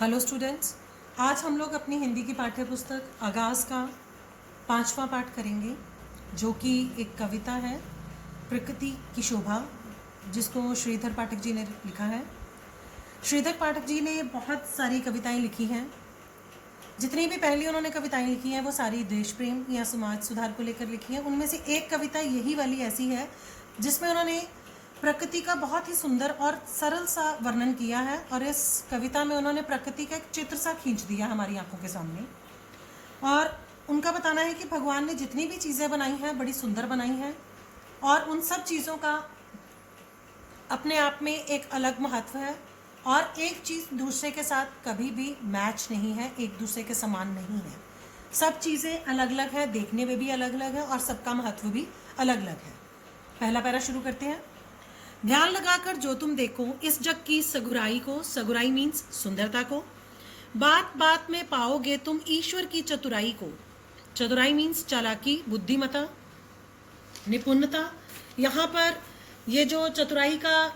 Hello students, आज हम लोग अपनी हिंदी की पाठ्य पुस्तक आगाज़ का 5वां पाठ करेंगे, जो कि एक कविता है प्रकृति की शोभा, जिसको श्रीधर पाठक जी ने लिखा है। श्रीधर पाठक जी ने बहुत सारी कविताएं लिखी हैं। जितनी भी पहली उन्होंने कविताएं लिखी हैं वो सारी देश प्रेम या समाज सुधार को लेकर लिखी हैं। उनमें से एक कविता यही वाली ऐसी है जिसमें उन्होंने प्रकृति का बहुत ही सुंदर और सरल सा वर्णन किया है, और इस कविता में उन्होंने प्रकृति का एक चित्र सा खींच दिया हमारी आंखों के सामने। और उनका बताना है कि भगवान ने जितनी भी चीज़ें बनाई हैं बड़ी सुंदर बनाई हैं, और उन सब चीज़ों का अपने आप में एक अलग महत्व है, और एक चीज़ दूसरे के साथ कभी भी मैच नहीं है, एक दूसरे के समान नहीं है। सब चीज़ें अलग अलग है, देखने में भी अलग अलग है, और सबका महत्व भी अलग अलग है। पहला पैरा शुरू करते हैं। ध्यान लगाकर जो तुम देखो इस जग की सगुराई को, सगुराई मीन्स सुंदरता को, बात बात में पाओगे तुम ईश्वर की चतुराई को। चतुराई मीन्स चालाकी, बुद्धिमता, निपुणता। यहाँ पर ये जो चतुराई का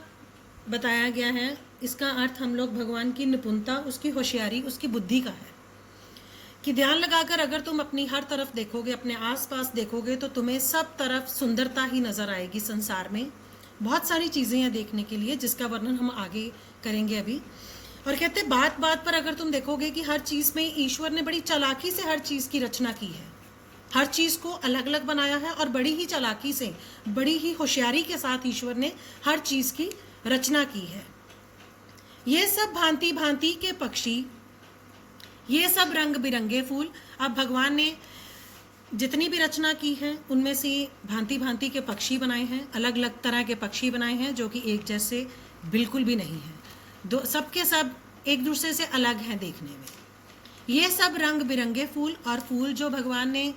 बताया गया है, इसका अर्थ हम लोग भगवान की निपुणता, उसकी होशियारी, उसकी बुद्धि का है कि ध्यान लगाकर अगर तुम अपनी हर तरफ देखोगे, अपने आसपास देखोगे, तो तुम्हें सब तरफ सुंदरता ही नजर आएगी। संसार में बहुत सारी चीज़ें हैं देखने के लिए, जिसका वर्णन हम आगे करेंगे अभी। और कहते बात बात पर अगर तुम देखोगे कि हर चीज़ में ईश्वर ने बड़ी चालाकी से हर चीज़ की रचना की है, हर चीज़ को अलग अलग बनाया है, और बड़ी ही चालाकी से, बड़ी ही होशियारी के साथ ईश्वर ने हर चीज़ की रचना की है। ये सब भांति भांति के पक्षी, ये सब रंग बिरंगे फूल। अब भगवान ने जितनी भी रचना की है उनमें से भांति भांति के पक्षी बनाए हैं, अलग अलग तरह के पक्षी बनाए हैं, जो कि एक जैसे बिल्कुल भी नहीं हैं। सबके सब एक दूसरे से अलग हैं देखने में। ये सब रंग बिरंगे फूल, और फूल जो भगवान ने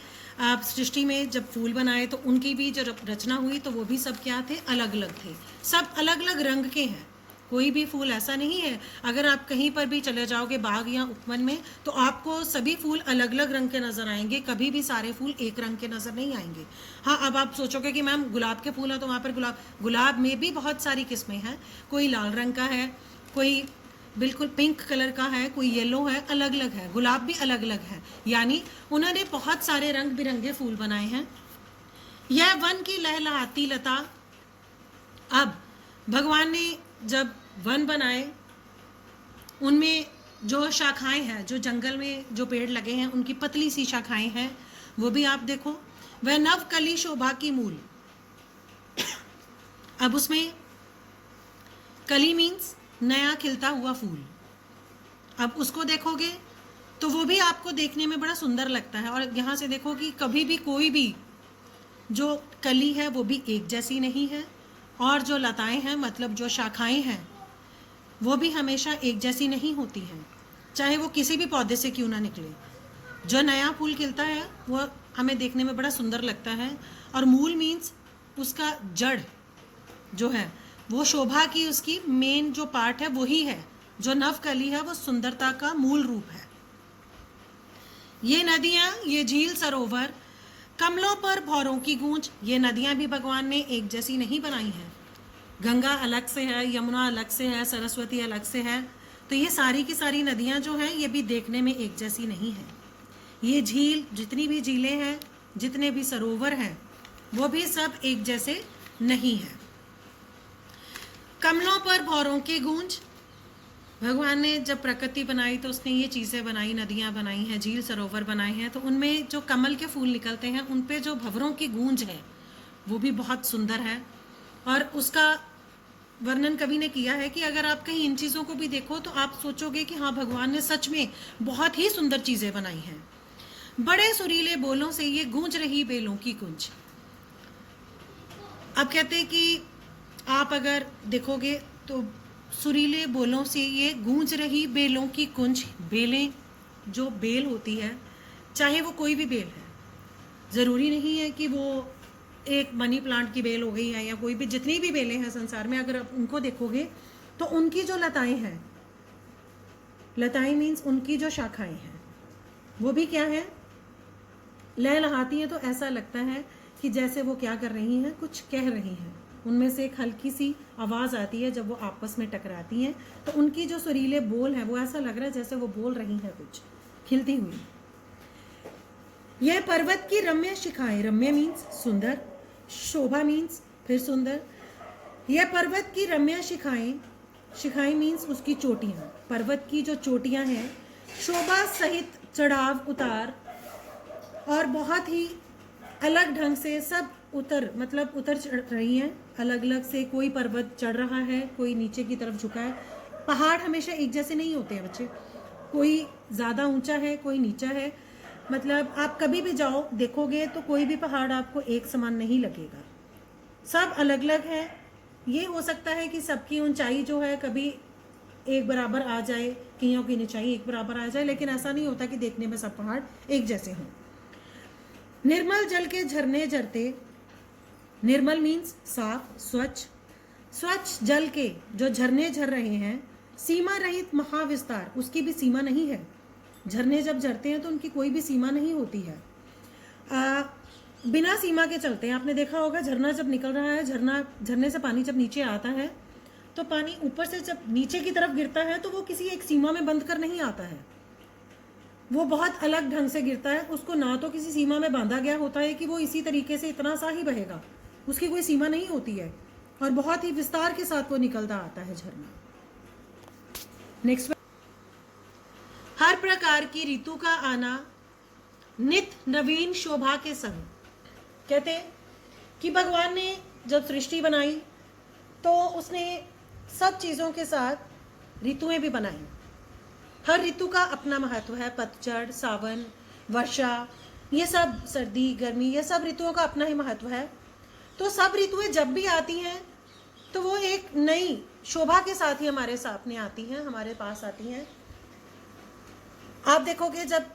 सृष्टि में जब फूल बनाए तो उनकी भी जो रचना हुई तो वो भी सब क्या थे, अलग अलग थे। सब अलग अलग रंग के हैं, कोई भी फूल ऐसा नहीं है। अगर आप कहीं पर भी चले जाओगे बाग या उपवन में, तो आपको सभी फूल अलग अलग रंग के नजर आएंगे, कभी भी सारे फूल एक रंग के नजर नहीं आएंगे। हाँ, अब आप सोचोगे कि मैम गुलाब के फूल हैं तो वहाँ पर गुलाब में भी बहुत सारी किस्में हैं। कोई लाल रंग का है, कोई बिल्कुल पिंक कलर का है, कोई येलो है, अलग अलग है। गुलाब भी अलग अलग है, यानी उन्होंने बहुत सारे रंग बिरंगे फूल बनाए हैं। यह वन की लहलहाती लता। अब भगवान ने जब वन बनाए, उनमें जो शाखाएं हैं, जो जंगल में जो पेड़ लगे हैं उनकी पतली सी शाखाएं हैं, वो भी आप देखो। वह नव कली शोभा की मूल। अब उसमें कली मीन्स नया खिलता हुआ फूल। अब उसको देखोगे तो वो भी आपको देखने में बड़ा सुंदर लगता है। और यहाँ से देखो कि कभी भी कोई भी जो कली है वो भी एक जैसी नहीं है, और जो लताएं हैं, मतलब जो शाखाएं हैं, वो भी हमेशा एक जैसी नहीं होती हैं, चाहे वो किसी भी पौधे से क्यों ना निकले। जो नया फूल खिलता है वो हमें देखने में बड़ा सुंदर लगता है। और मूल मीन्स उसका जड़ जो है, वो शोभा की उसकी मेन जो पार्ट है वही है। जो नवकली है वो सुंदरता का मूल रूप है। ये नदियाँ, ये झील, सरोवर, कमलों पर भौरों की गूंज। ये नदियाँ भी भगवान ने एक जैसी नहीं बनाई हैं। गंगा अलग से है, यमुना अलग से है, सरस्वती अलग से है, तो ये सारी की सारी नदियाँ जो हैं ये भी देखने में एक जैसी नहीं है। ये झील, जितनी भी झीलें हैं, जितने भी सरोवर हैं, वो भी सब एक जैसे नहीं हैं। कमलों पर भौरों की गूंज। भगवान ने जब प्रकृति बनाई तो उसने ये चीज़ें बनाई, नदियाँ बनाई हैं, झील सरोवर बनाए हैं, तो उनमें जो कमल के फूल निकलते हैं उन पे जो भंवरों की गूंज है वो भी बहुत सुंदर है। और उसका वर्णन कवि ने किया है कि अगर आप कहीं इन चीज़ों को भी देखो तो आप सोचोगे कि हाँ, भगवान ने सच में बहुत ही सुंदर चीज़ें बनाई हैं। बड़े सुरीले बोलों से ये गूंज रही बेलों की कुंज। अब कहते हैं कि आप अगर देखोगे तो सुरीले बोलों से ये गूंज रही बेलों की कुंज। बेलें, जो बेल होती है, चाहे वो कोई भी बेल है, ज़रूरी नहीं है कि वो एक मनी प्लांट की बेल हो गई है या कोई भी, जितनी भी बेलें हैं संसार में, अगर आप उनको देखोगे तो उनकी जो लताएं हैं, लताएं मीन्स उनकी जो शाखाएं हैं, वो भी क्या है, लहलहाती हैं। तो ऐसा लगता है कि जैसे वो क्या कर रही हैं, कुछ कह रही हैं। उनमें से एक हल्की सी आवाज़ आती है जब वो आपस में टकराती हैं, तो उनकी जो सुरीले बोल हैं वो ऐसा लग रहा है जैसे वो बोल रही हैं कुछ खिलती हुई। यह पर्वत की रम्य शिखाएं, रम्य मीन्स सुंदर, शोभा मीन्स फिर सुंदर। यह पर्वत की रम्य शिखाएं, शिखाएं मीन्स उसकी चोटियाँ, पर्वत की जो चोटियाँ हैं, शोभा सहित चढ़ाव उतार और बहुत ही अलग ढंग से सब उतर चढ़ रही हैं अलग अलग से। कोई पर्वत चढ़ रहा है, कोई नीचे की तरफ झुका है। पहाड़ हमेशा एक जैसे नहीं होते हैं बच्चे, कोई ज़्यादा ऊंचा है, कोई नीचा है। मतलब आप कभी भी जाओ देखोगे तो कोई भी पहाड़ आपको एक समान नहीं लगेगा, सब अलग अलग है। ये हो सकता है कि सबकी ऊंचाई जो है कभी एक बराबर आ जाए, कईयों की ऊंचाई एक बराबर आ जाए, लेकिन ऐसा नहीं होता कि देखने में सब पहाड़ एक जैसे हों। निर्मल जल के झरने झरते, निर्मल मीन्स साफ, स्वच्छ, स्वच्छ जल के जो झरने झर रहे हैं, सीमा रहित महाविस्तार, उसकी भी सीमा नहीं है। झरने जब झरते हैं तो उनकी कोई भी सीमा नहीं होती है, बिना सीमा के चलते हैं। आपने देखा होगा झरना जब निकल रहा है, झरने से पानी जब नीचे आता है तो पानी ऊपर से जब नीचे की तरफ गिरता है तो वो किसी एक सीमा में बंद कर नहीं आता है, वो बहुत अलग ढंग से गिरता है। उसको ना तो किसी सीमा में बांधा गया होता है कि वो इसी तरीके से इतना सा ही बहेगा, उसकी कोई सीमा नहीं होती है और बहुत ही विस्तार के साथ वो निकलता आता है झरना। नेक्स्ट, हर प्रकार की ऋतु का आना नित नवीन शोभा के संग। कहते हैं कि भगवान ने जब सृष्टि बनाई तो उसने सब चीज़ों के साथ ऋतुएं भी बनाई। हर ऋतु का अपना महत्व है, पतझड़, सावन, वर्षा, ये सब, सर्दी, गर्मी, ये सब ऋतुओं का अपना ही महत्व है। तो सब ऋतुएं जब भी आती हैं तो वो एक नई शोभा के साथ ही हमारे सामने आती हैं, हमारे पास आती हैं। आप देखोगे जब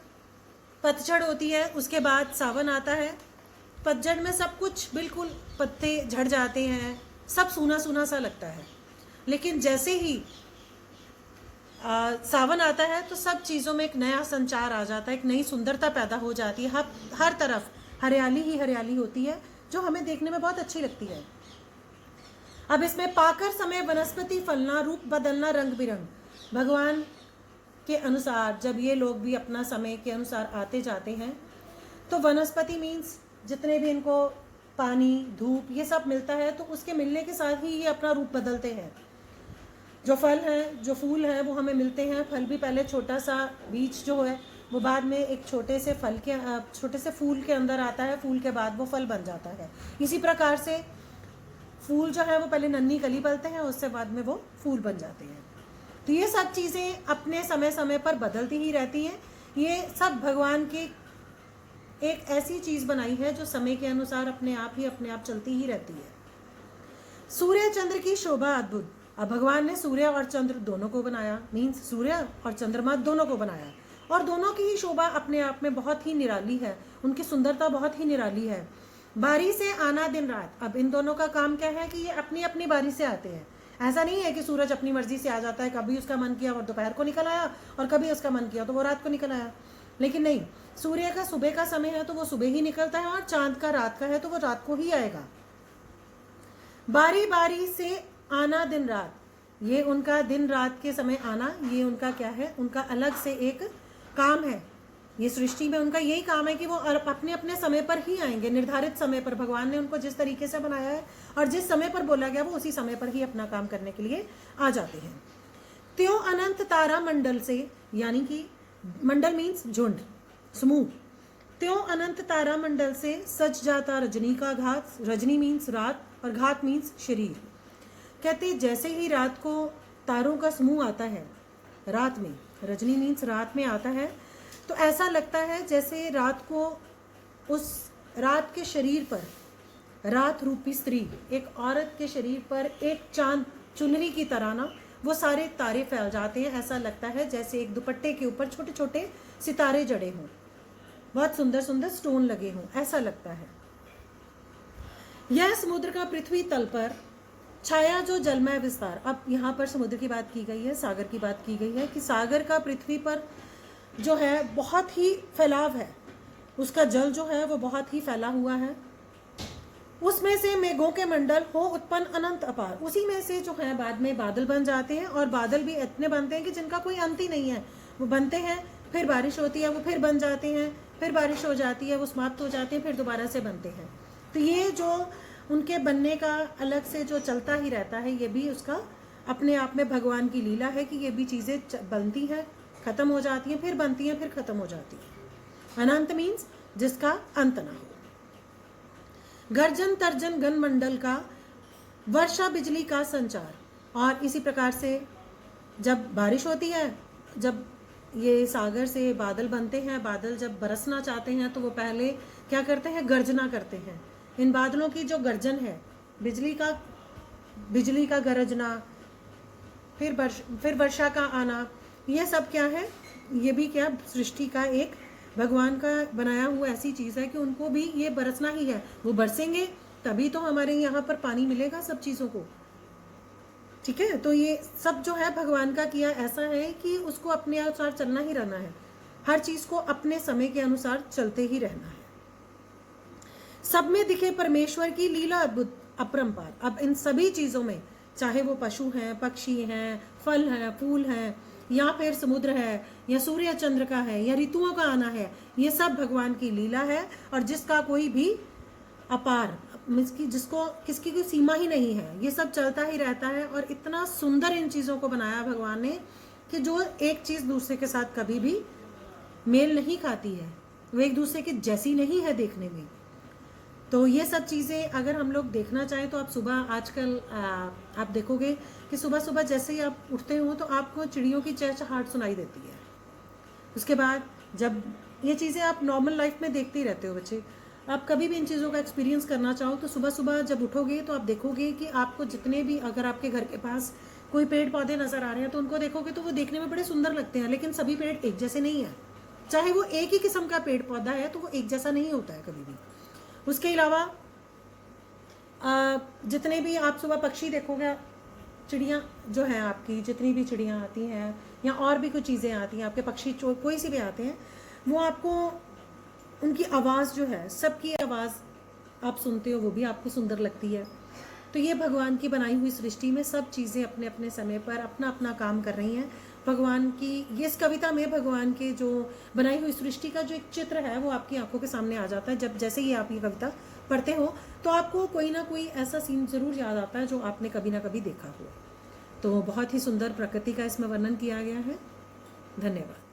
पतझड़ होती है उसके बाद सावन आता है, पतझड़ में सब कुछ बिल्कुल पत्ते झड़ जाते हैं, सब सूना सूना सा लगता है। लेकिन जैसे ही सावन आता है तो सब चीज़ों में एक नया संचार आ जाता है, एक नई सुंदरता पैदा हो जाती है। हर तरफ हरियाली ही हरियाली होती है जो हमें देखने में बहुत अच्छी लगती है। अब इसमें पाकर समय वनस्पति फलना, रूप बदलना, रंग बिरंग, भगवान के अनुसार जब ये लोग भी अपना समय के अनुसार आते जाते हैं तो वनस्पति मीन्स जितने भी इनको पानी, धूप, ये सब मिलता है तो उसके मिलने के साथ ही ये अपना रूप बदलते हैं। जो फल हैं, जो फूल हैं वो हमें मिलते हैं। फल भी पहले छोटा सा बीज जो है वो बाद में एक छोटे से फूल के अंदर आता है, फूल के बाद वो फल बन जाता है। इसी प्रकार से फूल जो है वो पहले नन्ही कली पलते हैं, उससे बाद में वो फूल बन जाते हैं। तो ये सब चीज़ें अपने समय समय पर बदलती ही रहती हैं। ये सब भगवान की एक ऐसी चीज़ बनाई है जो समय के अनुसार अपने आप चलती ही रहती है। सूर्य चंद्र की शोभा अद्भुत। अब भगवान ने सूर्य और चंद्र दोनों को बनाया, मीन्स सूर्य और चंद्रमा दोनों को बनाया, और दोनों की ही शोभा अपने आप में बहुत ही निराली है, उनकी सुंदरता बहुत ही निराली है। बारी से आना दिन रात। अब इन दोनों का काम क्या है कि ये अपनी अपनी बारी से आते हैं। ऐसा नहीं है कि सूरज अपनी मर्जी से आ जाता है, कभी उसका मन किया और दोपहर को निकल आया और कभी उसका मन किया तो वो रात को निकल आया। लेकिन नहीं, सूर्य का सुबह का समय है तो वो सुबह ही निकलता है, और चांद का रात का है तो वो रात को ही आएगा। बारी बारी से आना दिन रात, ये उनका दिन रात के समय आना, ये उनका क्या है, उनका अलग से एक काम है। ये सृष्टि में उनका यही काम है कि वो अपने अपने समय पर ही आएंगे, निर्धारित समय पर। भगवान ने उनको जिस तरीके से बनाया है और जिस समय पर बोला गया वो उसी समय पर ही अपना काम करने के लिए आ जाते हैं। त्यों अनंत तारा मंडल से, यानी कि मंडल मीन्स झुंड, समूह, त्यों अनंत तारा मंडल से सज जाता रजनी का घात। रजनी मीन्स रात और घात मीन्स शरीर। कहते जैसे ही रात को तारों का समूह आता है, रात में, रजनी मीन्स रात में आता है, तो ऐसा लगता है जैसे रात को, उस रात के शरीर पर, रात रूपी स्त्री, एक औरत के शरीर पर एक चांद चुनरी की तरह ना वो सारे तारे फैल जाते हैं। ऐसा लगता है जैसे एक दुपट्टे के ऊपर छोटे छोटे सितारे जड़े हों, बहुत सुंदर सुंदर स्टोन लगे हों, ऐसा लगता है। यह समुद्र का पृथ्वी तल पर छाया जो जलमय विस्तार। अब यहाँ पर समुद्र की बात की गई है, सागर की बात की गई है कि सागर का पृथ्वी पर जो है बहुत ही फैलाव है, उसका जल जो है वो बहुत ही फैला हुआ है। उसमें से मेघों के मंडल हो उत्पन्न अनंत अपार, उसी में से जो है बाद में बादल बन जाते हैं, और बादल भी इतने बनते हैं कि जिनका कोई अंत ही नहीं है। वो बनते हैं, फिर बारिश होती है, वो फिर बन जाते हैं, फिर बारिश हो जाती है, वो समाप्त हो जाते हैं, फिर दोबारा से बनते हैं। तो ये जो उनके बनने का अलग से जो चलता ही रहता है, ये भी उसका अपने आप में भगवान की लीला है कि ये भी चीज़ें बनती हैं, ख़त्म हो जाती हैं, फिर बनती हैं, फिर ख़त्म हो जाती हैं। अनंत मीन्स जिसका अंत ना हो। गर्जन तर्जन गण मंडल का, वर्षा बिजली का संचार। और इसी प्रकार से जब बारिश होती है, जब ये सागर से बादल बनते हैं, बादल जब बरसना चाहते हैं तो वो पहले क्या करते हैं, गर्जना करते हैं। इन बादलों की जो गर्जन है, बिजली का गरजना, फिर वर्षा का आना, ये सब क्या है, ये भी क्या सृष्टि का एक भगवान का बनाया हुआ ऐसी चीज़ है कि उनको भी ये बरसना ही है। वो बरसेंगे तभी तो हमारे यहाँ पर पानी मिलेगा सब चीज़ों को, ठीक है। तो ये सब जो है भगवान का किया ऐसा है कि उसको अपने अनुसार चलना ही रहना है, हर चीज़ को अपने समय के अनुसार चलते ही रहना है। सब में दिखे परमेश्वर की लीला अद्भुत अपरंपार। अब इन सभी चीज़ों में, चाहे वो पशु हैं, पक्षी हैं, फल हैं, फूल हैं, या फिर समुद्र है, या सूर्य चंद्र का है, या ऋतुओं का आना है, ये सब भगवान की लीला है। और जिसका कोई भी अपार मीन्स की जिसको किसकी कोई सीमा ही नहीं है, ये सब चलता ही रहता है। और इतना सुंदर इन चीज़ों को बनाया भगवान ने कि जो एक चीज़ दूसरे के साथ कभी भी मेल नहीं खाती है, वो एक दूसरे के जैसी नहीं है देखने में। तो ये सब चीज़ें अगर हम लोग देखना चाहें तो आप सुबह आजकल आप देखोगे कि सुबह सुबह जैसे ही आप उठते हो तो आपको चिड़ियों की चहचहाहट सुनाई देती है। उसके बाद जब ये चीज़ें आप नॉर्मल लाइफ में देखते ही रहते हो बच्चे, आप कभी भी इन चीज़ों का एक्सपीरियंस करना चाहो तो सुबह सुबह जब उठोगे तो आप देखोगे कि आपको जितने भी, अगर आपके घर के पास कोई पेड़ पौधे नज़र आ रहे हैं तो उनको देखोगे तो वो देखने में बड़े सुंदर लगते हैं, लेकिन सभी पेड़ एक जैसे नहीं है। चाहे वो एक ही किस्म का पेड़ पौधा है तो वो एक जैसा नहीं होता है कभी भी। उसके अलावा जितने भी आप सुबह पक्षी देखोगे, चिड़ियाँ जो हैं आपकी, जितनी भी चिड़ियाँ आती हैं या और भी कुछ चीज़ें आती हैं, आपके पक्षी कोई से भी आते हैं, वो आपको उनकी आवाज़ जो है, सबकी आवाज़ आप सुनते हो, वो भी आपको सुंदर लगती है। तो ये भगवान की बनाई हुई सृष्टि में सब चीज़ें अपने अपने समय पर अपना अपना काम कर रही हैं। भगवान की ये इस कविता में भगवान के जो बनाई हुई सृष्टि का जो एक चित्र है वो आपकी आंखों के सामने आ जाता है। जब जैसे ही आप ये कविता पढ़ते हो तो आपको कोई ना कोई ऐसा सीन ज़रूर याद आता है जो आपने कभी ना कभी देखा हो। तो बहुत ही सुंदर प्रकृति का इसमें वर्णन किया गया है। धन्यवाद।